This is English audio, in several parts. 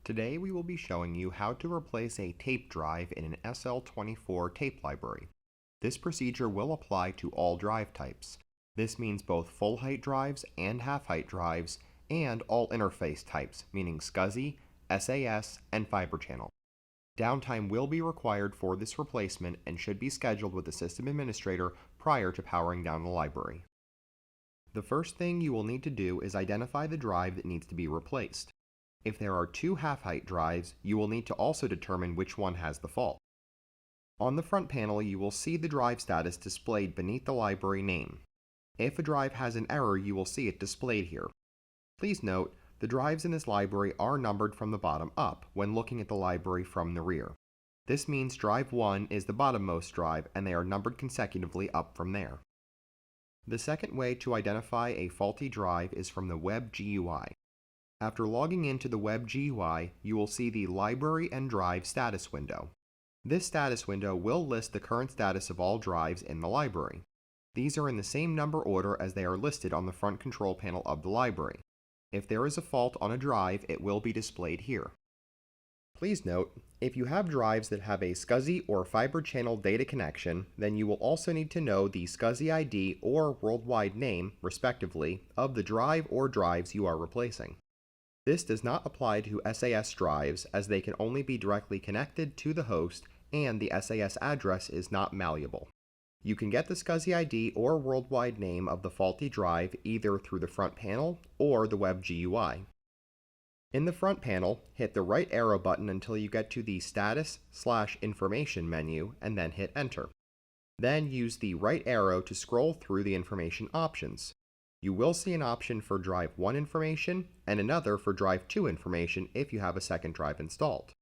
Today we will be showing you how to replace a tape drive in an SL24 tape library. This procedure will apply to all drive types. This means both full-height drives and half-height drives, and all interface types, meaning SCSI, SAS, and fiber channel. Downtime will be required for this replacement and should be scheduled with the system administrator prior to powering down the library. The first thing you will need to do is identify the drive that needs to be replaced. If there are two half-height drives, you will need to also determine which one has the fault. On the front panel, you will see the drive status displayed beneath the library name. If a drive has an error, you will see it displayed here. Please note, the drives in this library are numbered from the bottom up when looking at the library from the rear. This means drive 1 is the bottommost drive and they are numbered consecutively up from there. The second way to identify a faulty drive is from the web GUI. After logging into the web GUI, you will see the Library and Drive status window. This status window will list the current status of all drives in the library. These are in the same number order as they are listed on the front control panel of the library. If there is a fault on a drive, it will be displayed here. Please note, if you have drives that have a SCSI or fiber channel data connection, then you will also need to know the SCSI ID or worldwide name, respectively, of the drive or drives you are replacing. This does not apply to SAS drives, as they can only be directly connected to the host and the SAS address is not malleable. You can get the SCSI ID or worldwide name of the faulty drive either through the front panel or the web GUI. In the front panel, hit the right arrow button until you get to the Status/Information menu and then hit Enter. Then use the right arrow to scroll through the information options. You will see an option for Drive 1 information and another for Drive 2 information if you have a second drive installed.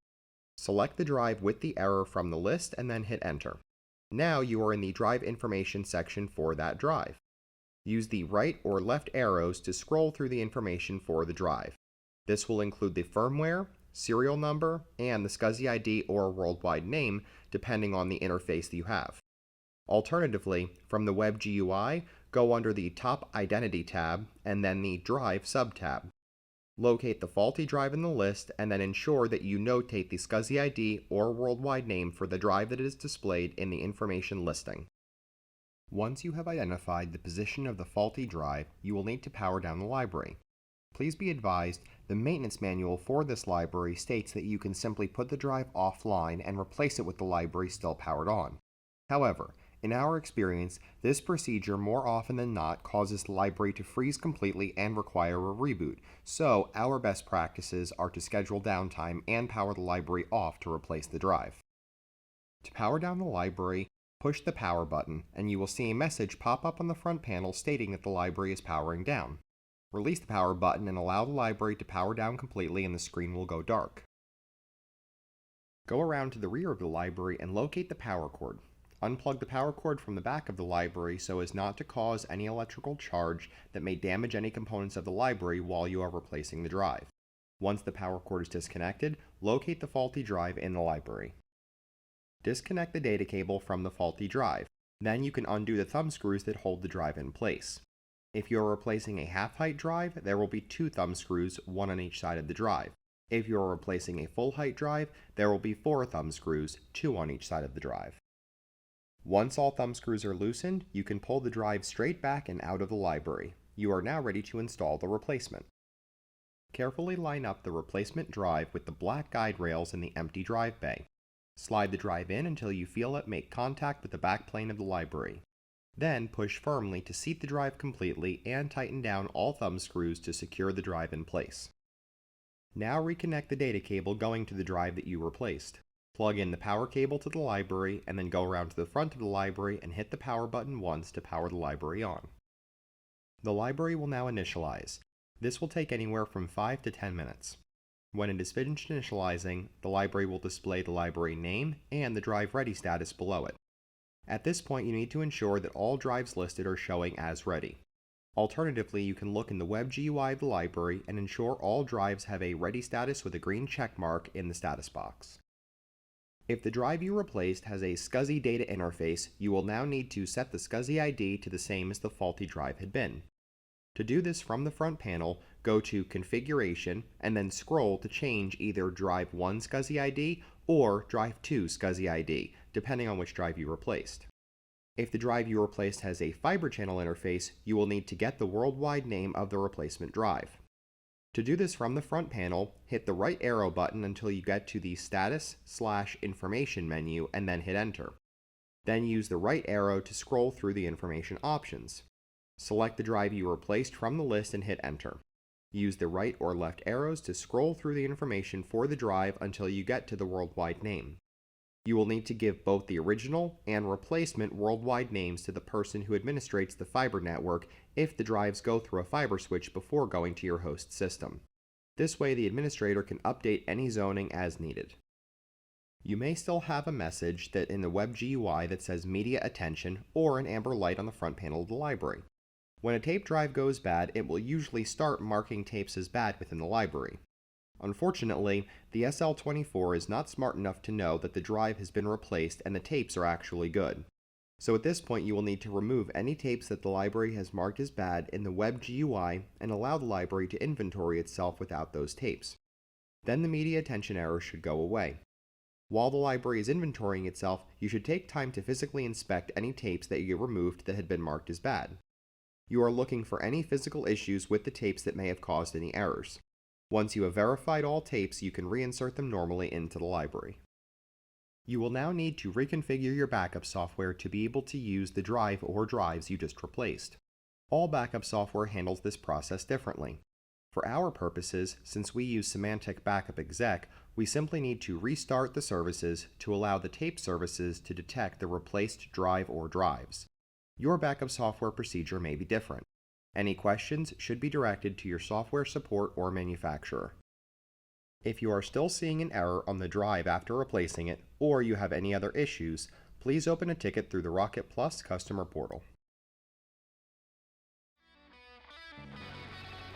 Select the drive with the error from the list and then hit Enter. Now you are in the Drive Information section for that drive. Use the right or left arrows to scroll through the information for the drive. This will include the firmware, serial number, and the SCSI ID or worldwide name depending on the interface that you have. Alternatively, from the web GUI, go under the Top Identity tab and then the Drive sub-tab. Locate the faulty drive in the list and then ensure that you notate the SCSI ID or worldwide name for the drive that is displayed in the information listing. Once you have identified the position of the faulty drive, you will need to power down the library. Please be advised, the maintenance manual for this library states that you can simply put the drive offline and replace it with the library still powered on. However, in our experience, this procedure more often than not causes the library to freeze completely and require a reboot, so our best practices are to schedule downtime and power the library off to replace the drive. To power down the library, push the power button and you will see a message pop up on the front panel stating that the library is powering down. Release the power button and allow the library to power down completely and the screen will go dark. Go around to the rear of the library and locate the power cord. Unplug the power cord from the back of the library so as not to cause any electrical charge that may damage any components of the library while you are replacing the drive. Once the power cord is disconnected, locate the faulty drive in the library. Disconnect the data cable from the faulty drive. Then you can undo the thumb screws that hold the drive in place. If you are replacing a half-height drive, there will be 2 thumb screws, one on each side of the drive. If you are replacing a full-height drive, there will be 4 thumb screws, 2 on each side of the drive. Once all thumb screws are loosened, you can pull the drive straight back and out of the library. You are now ready to install the replacement. Carefully line up the replacement drive with the black guide rails in the empty drive bay. Slide the drive in until you feel it make contact with the back plane of the library. Then push firmly to seat the drive completely and tighten down all thumb screws to secure the drive in place. Now reconnect the data cable going to the drive that you replaced. Plug in the power cable to the library and then go around to the front of the library and hit the power button once to power the library on. The library will now initialize. This will take anywhere from 5 to 10 minutes. When it is finished initializing, the library will display the library name and the drive ready status below it. At this point, you need to ensure that all drives listed are showing as ready. Alternatively, you can look in the web GUI of the library and ensure all drives have a ready status with a green check mark in the status box. If the drive you replaced has a SCSI data interface, you will now need to set the SCSI ID to the same as the faulty drive had been. To do this from the front panel, go to Configuration, and then scroll to change either Drive 1 SCSI ID or Drive 2 SCSI ID, depending on which drive you replaced. If the drive you replaced has a fiber channel interface, you will need to get the worldwide name of the replacement drive. To do this from the front panel, hit the right arrow button until you get to the Status/Information menu and then hit Enter. Then use the right arrow to scroll through the information options. Select the drive you replaced from the list and hit Enter. Use the right or left arrows to scroll through the information for the drive until you get to the worldwide name. You will need to give both the original and replacement worldwide names to the person who administrates the fiber network if the drives go through a fiber switch before going to your host system. This way the administrator can update any zoning as needed. You may still have a message that in the web GUI that says Media Attention or an amber light on the front panel of the library. When a tape drive goes bad, it will usually start marking tapes as bad within the library. Unfortunately, the SL24 is not smart enough to know that the drive has been replaced and the tapes are actually good. So at this point you will need to remove any tapes that the library has marked as bad in the web GUI and allow the library to inventory itself without those tapes. Then the media attention error should go away. While the library is inventorying itself, you should take time to physically inspect any tapes that you removed that had been marked as bad. You are looking for any physical issues with the tapes that may have caused any errors. Once you have verified all tapes, you can reinsert them normally into the library. You will now need to reconfigure your backup software to be able to use the drive or drives you just replaced. All backup software handles this process differently. For our purposes, since we use Symantec Backup Exec, we simply need to restart the services to allow the tape services to detect the replaced drive or drives. Your backup software procedure may be different. Any questions should be directed to your software support or manufacturer. If you are still seeing an error on the drive after replacing it, or you have any other issues, please open a ticket through the Rocket Plus customer portal.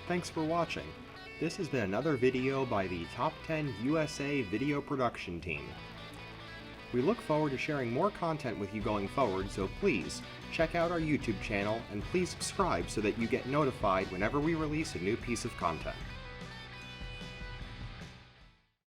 Thanks for watching. This has been another video by the Top 10 USA Video Production Team. We look forward to sharing more content with you going forward, so please check out our YouTube channel and please subscribe so that you get notified whenever we release a new piece of content.